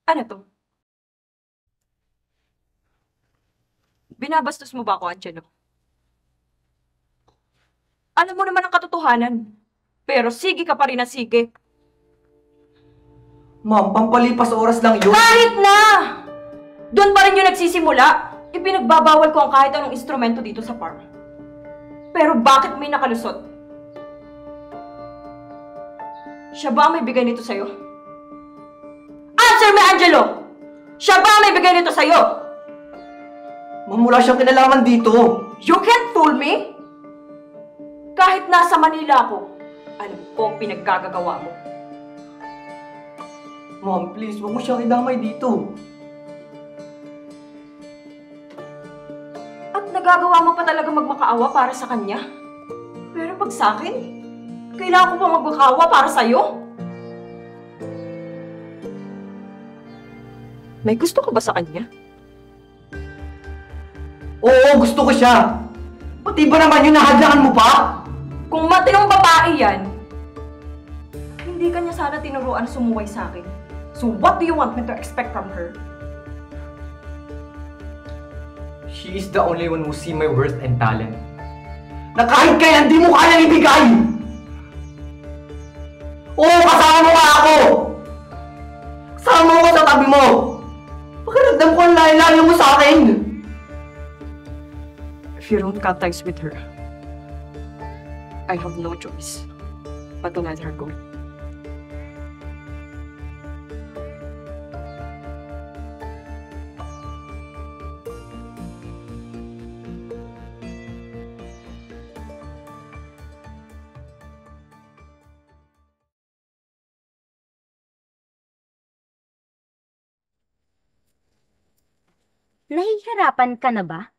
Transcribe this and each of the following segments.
Ano to? Binabastos mo ba ako, Angelo? Alam mo naman ang katotohanan. Pero sige ka pa rin na sige. Ma'am, pampalipas oras lang yun. Kahit na! Doon pa rin yung nagsisimula. Ipinagbabawal ko ang kahit anong instrumento dito sa farm. Pero bakit may nakalusot? Siya ba ang may bigay nito sa'yo? Answer me, Angelo! Siya ba ang may bigay nito sa'yo? Ma'am, wala siyang kinalaman dito. You can't fool me! Kahit nasa Manila ako, alam ko ang pinaggagawa mo. Ma'am, please, huwag mo siyang idamay dito. At nagagawa mo pa talaga magmakaawa para sa kanya? Pero pag sa akin, kailangan ko pa magmakaawa para sa'yo? May gusto ka ba sa kanya? Oo, gusto ko siya. Pati ba naman yun, nahadlangan mo pa? Kung matinong babae yan, hindi ka niya sana tinuruan sumuway sa akin. So what do you want me to expect from her? She is the only one who see my worth and talent. Na kahit kailan di mo kayang ibigay! Oo, kasama mo nga ako! Kasama mo sa tabi mo! Pakiramdam ko ang layo-layo mo sa akin! If you don't cut ties with her, I have no choice but to let her go. Nahihirapan ka na ba?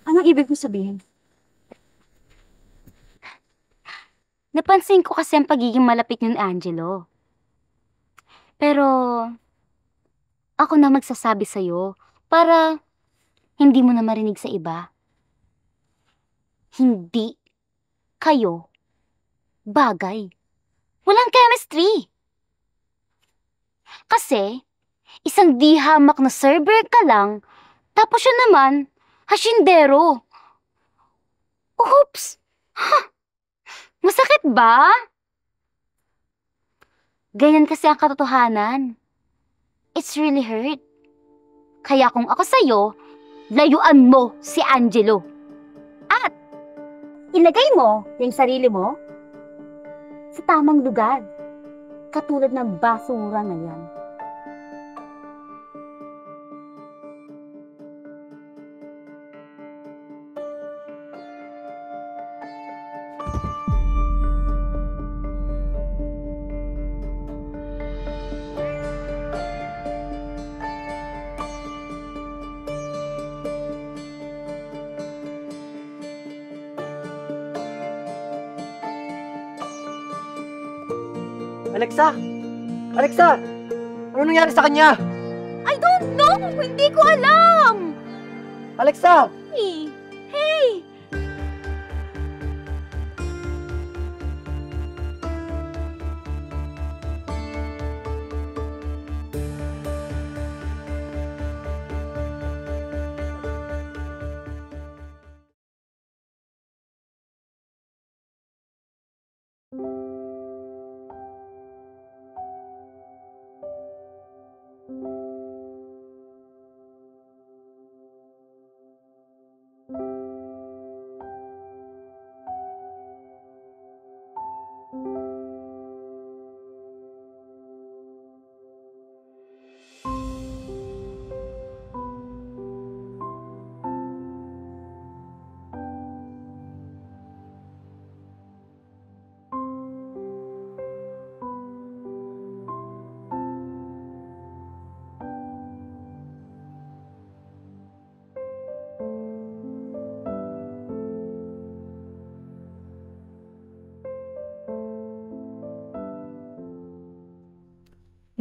Anong ibig mo sabihin? Napansin ko kasi ang pagiging malapit ni Angelo. Pero, ako na magsasabi sa'yo para hindi mo na marinig sa iba. Hindi kayo bagay. Walang chemistry. Kasi, isang di hamak na server ka lang, tapos siya naman, hasyendero. Oops! Ha! Masakit ba? Ganyan kasi ang katotohanan. It's really hurt. Kaya kung ako sa'yo, layuan mo si Angelo. At ilagay mo yung sarili mo sa tamang lugar. Katulad ng basura na yan. Alexa! Alexa! Ano nangyari sa kanya? I don't know! Hindi ko alam! Alexa! Hey! Hey!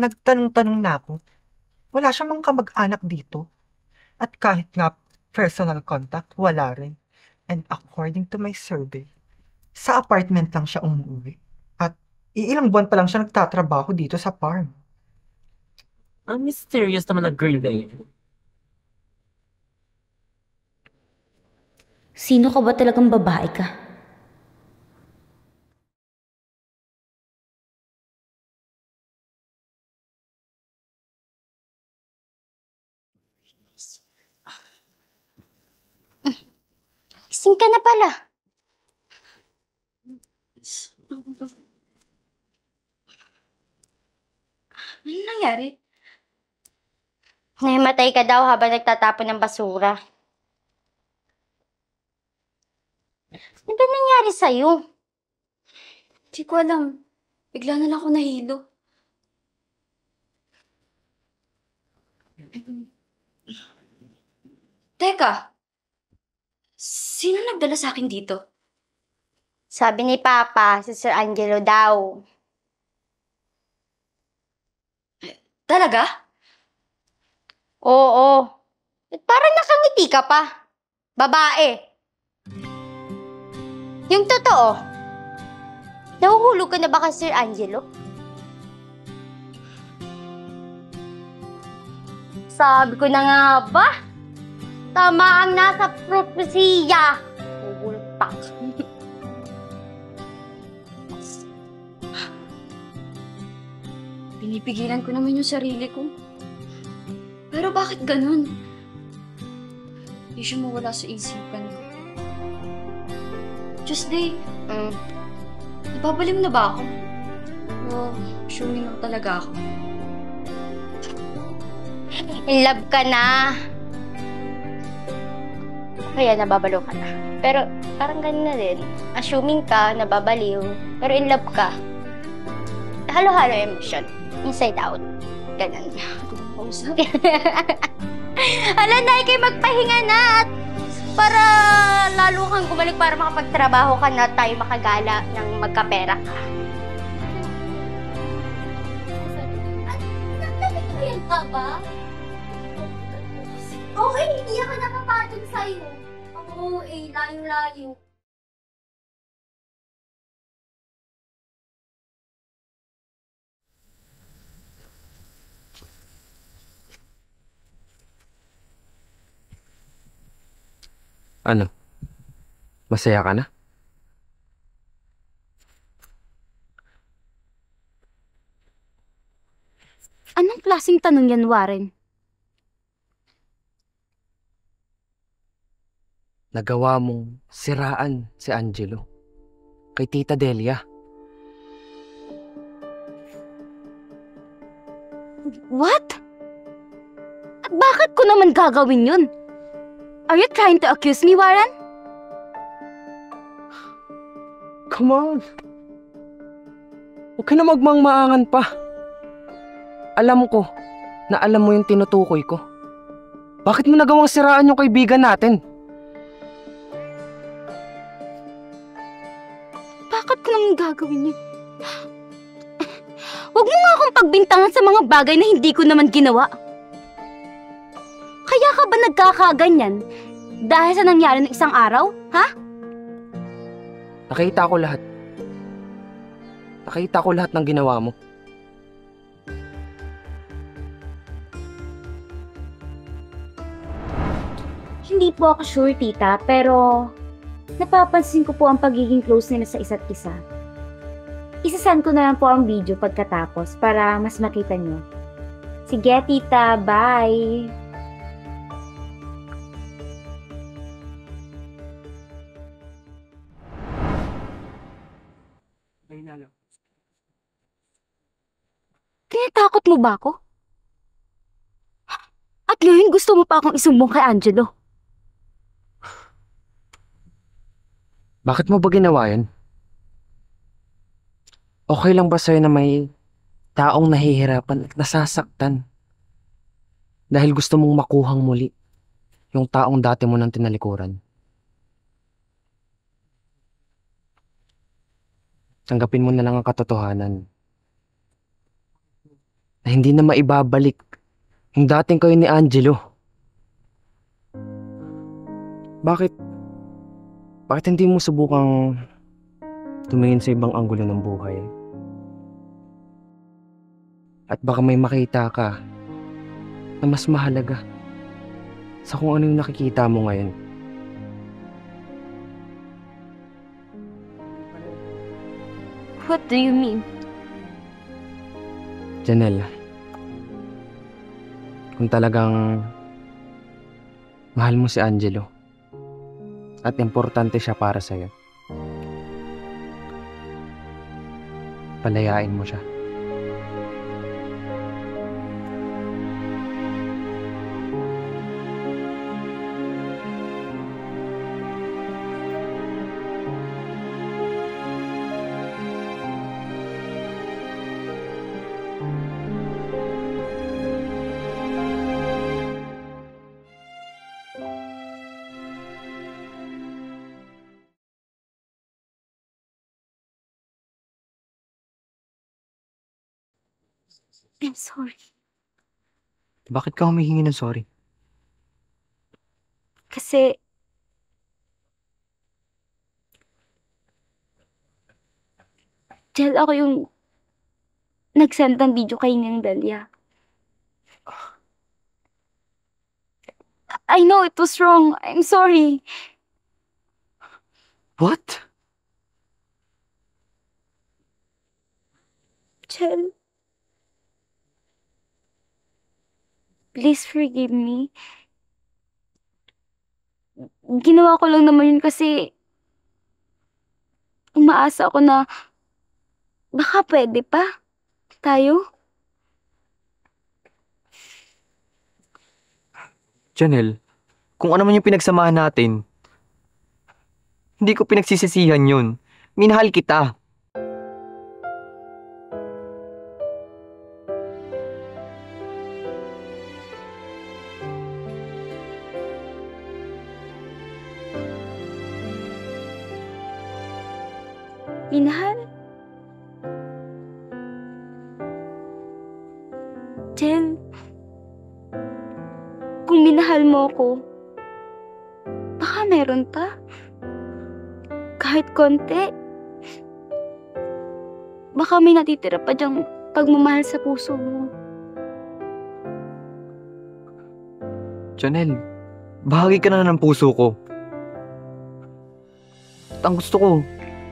Nagtanong-tanong na ako. Wala siya mang kamag-anak dito. At kahit nga personal contact, wala rin. And according to my survey, sa apartment lang siya umuwi. At Iilang buwan pa lang siya nagtatrabaho dito sa farm. Ang mysterious naman ng girl na yun. Sino ka ba talagang babae ka? Gising ka na pala. Ano nangyari? Nahimatay ka daw habang nagtatapon ng basura. Ano ba nangyari sa'yo? Di ko alam. Bigla na lang ako nahilo. Teka. Sino nagdala sa akin dito? Sabi ni Papa, si Sir Angelo daw. Talaga? Oo. At parang nakangiti ka pa. Babae. Yung totoo. Nahuhulog ka na ba kay Sir Angelo? Sabi ko na nga ba? Tama ang nasa propesiya. Huhulpak. Pinipigilan ko naman yung sarili ko. Pero bakit ganun? Hindi siya mawala sa isipan ko. Tuesday, nababalim na ba ako? O, assuming lang talaga ako. In love ka na. Kaya nababalo ka na. Pero parang ganun na din. Assuming ka, nababaliw. Pero in love ka. Halo-halo emotion. Inside out. Ganun. Kausap? Hala na, ikay magpahinga na at para lalo kang gumalik para makapagtrabaho ka na tayo makagala ng magkapera ka. Nagkakayan ka ba? Okay, hindi ako napapatong sa'yo. Oo, layo-layo. Ano? Masaya ka na? Anong klaseng tanong yan, Warren? Nagawa mong siraan si Angelo kay Tita Delia. What? At bakit ko naman gagawin yun? Are you trying to accuse me, Warren? Come on. Huwag ka na magmangmaangan pa. Alam ko na alam mo yung tinutukoy ko. Bakit mo nagawang siraan yung kaibigan natin? Bakit ko naman gagawin yun? Huwag mo nga akong pagbintangan sa mga bagay na hindi ko naman ginawa. Kaya ka ba nagkakaganyan dahil sa nangyari ng isang araw? Ha? Nakita ko lahat. Nakita ko lahat ng ginawa mo. Hindi po ako sure, tita, pero napapansin ko po ang pagiging close nila sa isa't isa. Isasend ko na lang po ang video pagkatapos para mas makita nyo. Sige, tita. Bye! Tinatakot mo ba ako? At ngayon gusto mo pa akong isumbong kay Angelo? Bakit mo ba ginawa yun? Okay lang ba sa'yo na may taong nahihirapan at nasasaktan dahil gusto mong makuhang muli yung taong dati mo nang tinalikuran? Tanggapin mo na lang ang katotohanan na hindi na maibabalik yung dating kayo ni Angelo. Bakit hindi mo subukang tumingin sa ibang anggulo ng buhay At baka may makita ka na mas mahalaga sa kung ano yung nakikita mo ngayon. What do you mean? Janelle, kung talagang mahal mo si Angelo at importante siya para sa'yo, palayain mo siya. I'm sorry. Bakit ka humihingi ng sorry? Kasi dahil ako yung nag-send ng video kay Nang Dalia. I know it was wrong. I'm sorry. What? Chel, please forgive me. Ginawa ko lang naman yun kasi umaasa ako na baka pwede pa tayo. Janelle, kung ano man yung pinagsamahan natin, hindi ko pinagsisisihan yun. Minahal kita. Minahal? Jen, kung minahal mo ko, baka meron pa. Kahit konti. Baka may natitira pa diyang pagmamahal sa puso mo. Janelle, bahagi ka na ng puso ko. At ang gusto ko,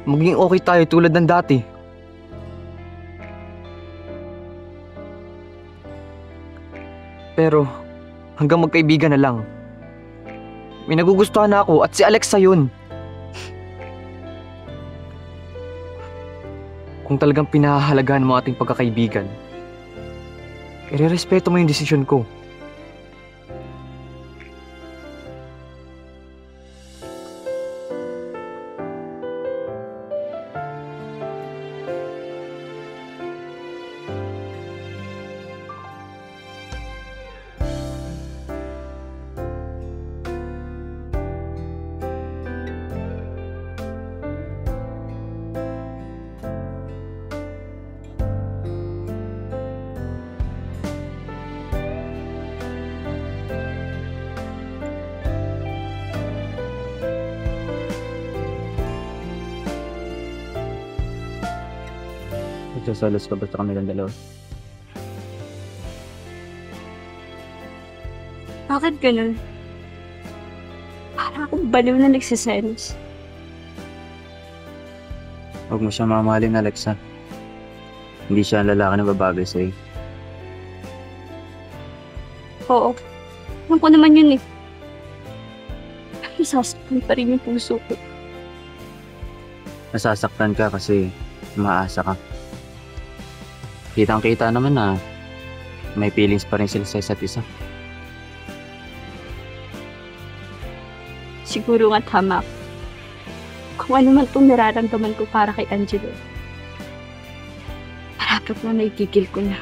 maging okay tayo tulad ng dati. Pero, hanggang magkaibigan na lang. May nagugustuhan na ako at si Alexa yun. Kung talagang pinahahalagahan mo ating pagkakaibigan, irerespeto mo yung desisyon ko. Nagsasalos ka ba sa kanilang dalawa? Bakit ganun? Parang akong baliw na nagsiselos. Huwag mo siya mamahalin, Alexa. Hindi siya ang lalaki na babagay sa'yo. Oo. Alam ko naman yun eh. Pero sasaktan pa rin yung puso ko. Nasasaktan ka kasi umaasa ka. Kitang-kita naman na may feelings pa rin sila sa isa't isa. Siguro nga tama ako. Kung ano man itong nararamdaman ko para kay Angelo. Parapat na naigigil ko na.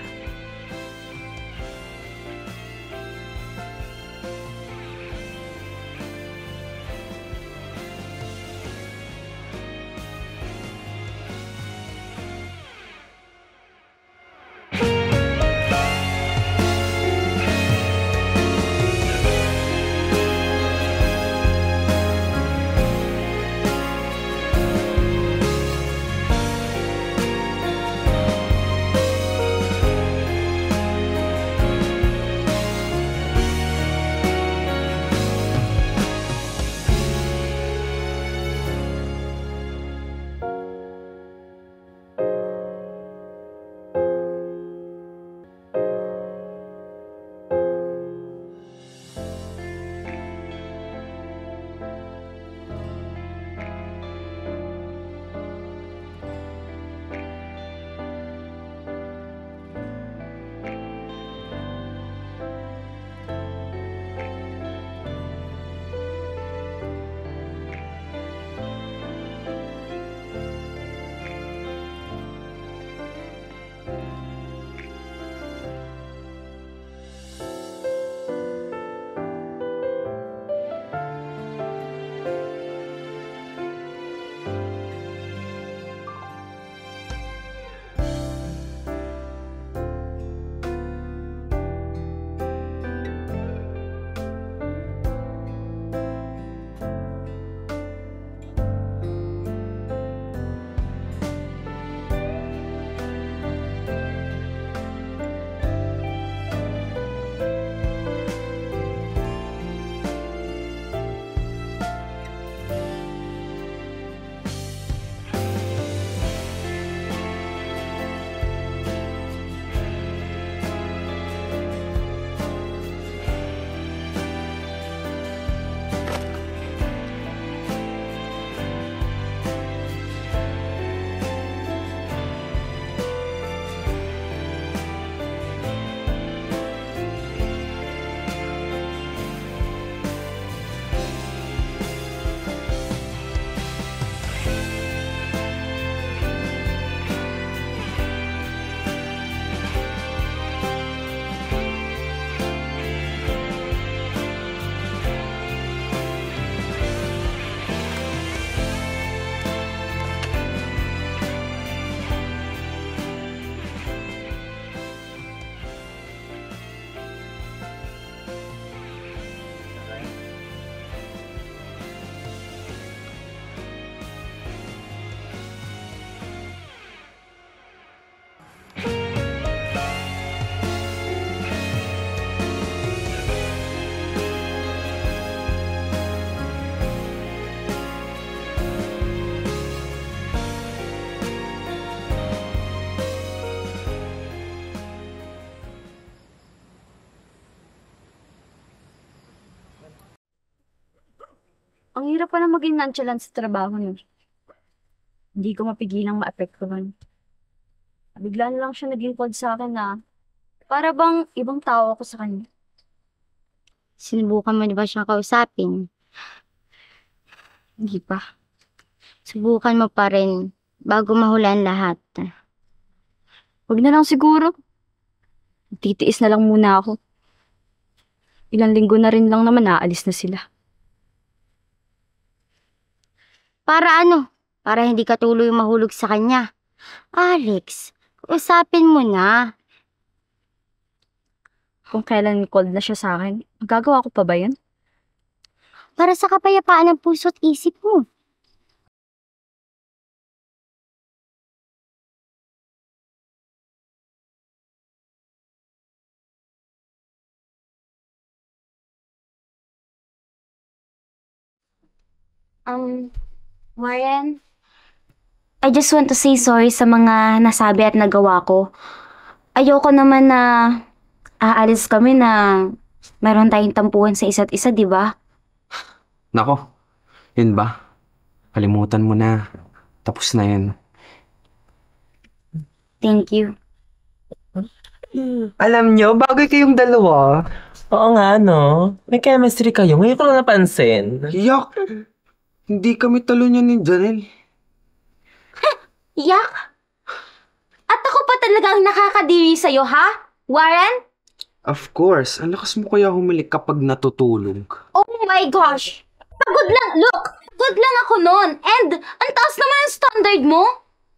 Ang hirap pa na maging nonchalant sa trabaho niya. Hindi ko mapigilang maapektuhan. Bigla na lang siya naging cold sa akin na para bang ibang tao ako sa kanya. Sinubukan mo na ba siyang kausapin? Hindi pa. Subukan mo pa rin bago mahulaan lahat. Huwag na lang siguro. Titiis na lang muna ako. Ilang linggo na rin lang naman naalis na sila. Para ano? Para hindi ka tuloy mahulog sa kanya. Alex, usapin mo na. Kung kailan cold na siya sa akin, magagawa ko pa ba yun? Para sa kapayapaan ng puso at isip mo. Warren, I just want to say sorry sa mga nasabi at nagawa ko. Ayoko naman na aalis kami na meron tayong tampuhan sa isa't isa, di ba? Nako, yun ba? Kalimutan mo na. Tapos na yun. Thank you. Alam nyo, bagay kayong dalawa. Oo nga, no? May chemistry kayo. Ngayon ko lang napansin. Yak! Hindi kami talo niya ni Janelle. Yak! At ako pa talagang nakakadiri sa'yo, ha? Warren? Of course. Ang lakas mo kaya humilik kapag natutulog. Oh my gosh! Pagod lang, look! Pagod lang ako nun. And ang taas naman ang standard mo.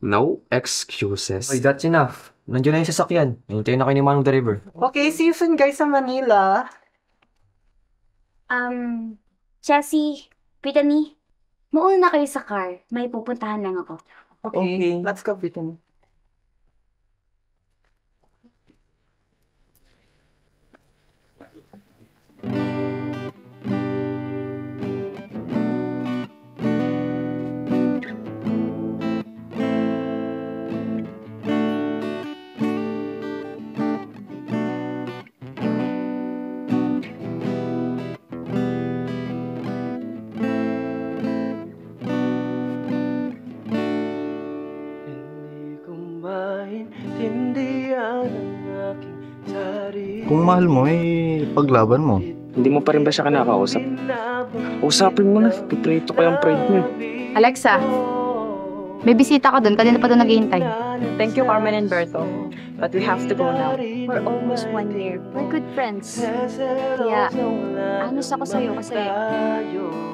No excuses. Oy, that's enough. Nandiyan na yung sasakyan. Hintayin na kayo ni Manong the River. Okay, see you soon guys sa Manila. Jessie, Brittany, mauna na kayo sa car. May pupuntahan lang ako. Okay, let's go, Brittany. Kung mahal mo, eh, paglaban mo. Hindi mo pa rin ba siya kinakausap? Usapin mo na. Piprito ko yung pride mo. Alexa, may bisita ka dun. Kanina pa doon naghihintay. Thank you, Carmen and Berto. But we have to go now. For almost 1 year, we're good friends. Kaya, honest ako sa'yo kasi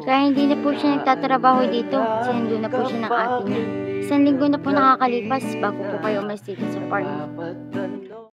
Kaya hindi na po siya nagtatrabaho dito. Sinundo na po siya ng ate niya. 1 linggo na po nakakalipas bago po kayo umalis dito sa farm.